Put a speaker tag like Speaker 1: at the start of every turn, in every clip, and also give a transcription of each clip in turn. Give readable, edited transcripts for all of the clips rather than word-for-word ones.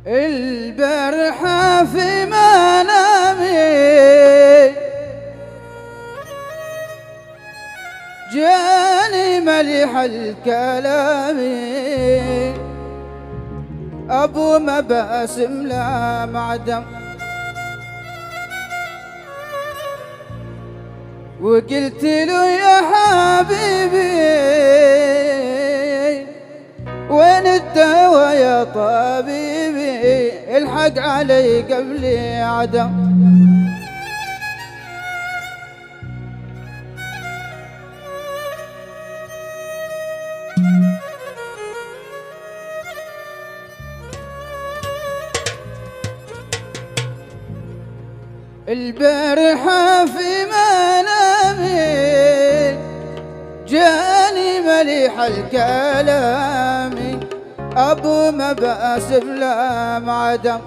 Speaker 1: البارحة في منامي جاني مليح الكلام، أبو مباسم لا معدم، وقلت له يا حبيبي وين الدوا يا طبيبي، الحق علي قبل عدم. البارحة في منامي جاني مليح الكلام، أبو مباسم لا معدم،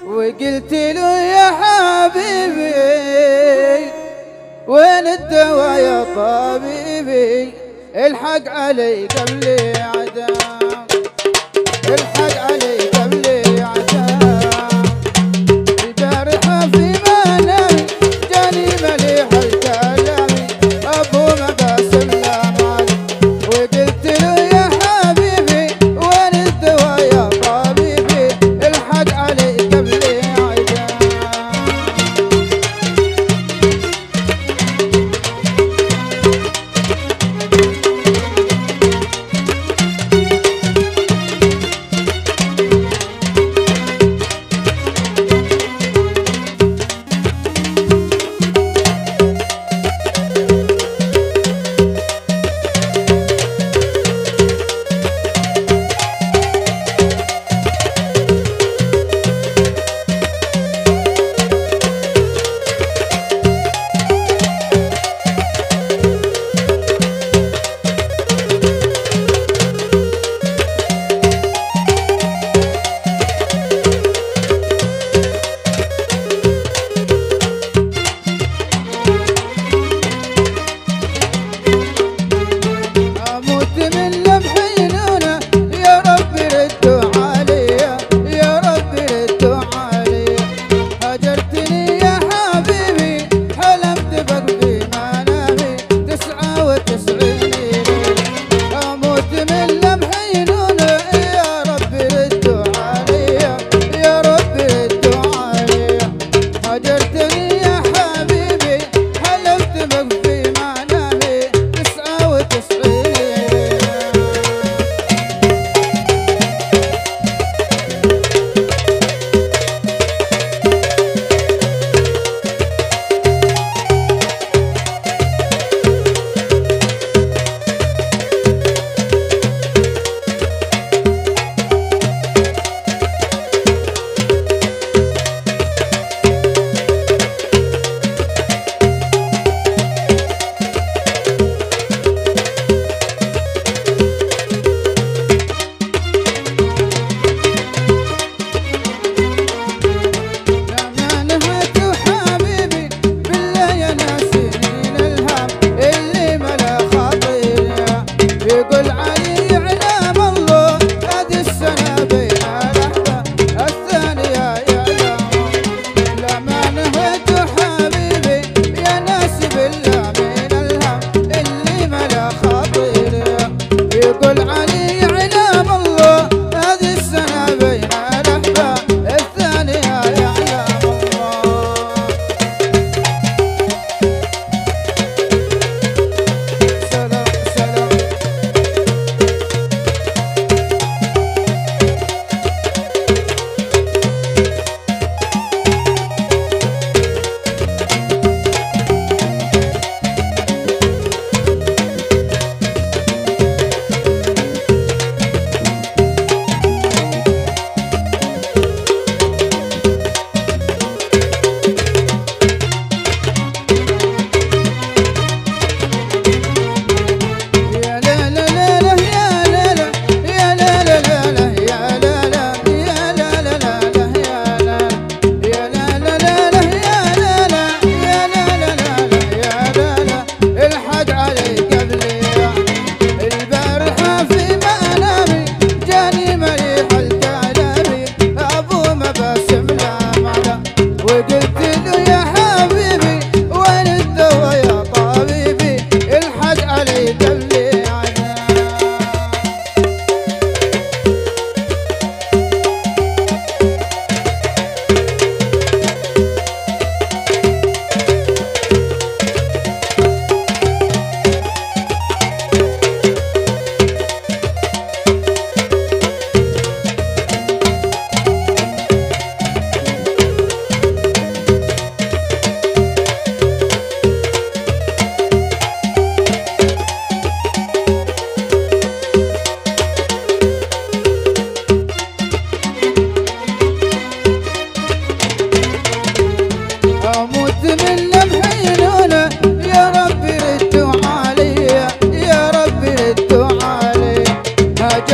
Speaker 1: وقلت له يا حبيبي وين الدوا يا طبيبي، الحق علي قبل عدم، الحق علي قبل عدم. البارحة في منامي جاني مليح الكلام، أبو مباسم لا معدم، وقلت له يا حبيبي وين الدوا يا طبيبي، الحق علي قبل عدم.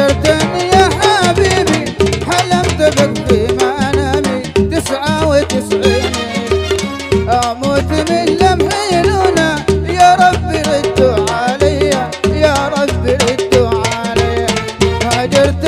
Speaker 1: هجرتني يا حبيبي حلمت بك في منامي 99 اموت من لمح عيونها يا ربي ردوا عليا يا ربي ردوا عليا هجرت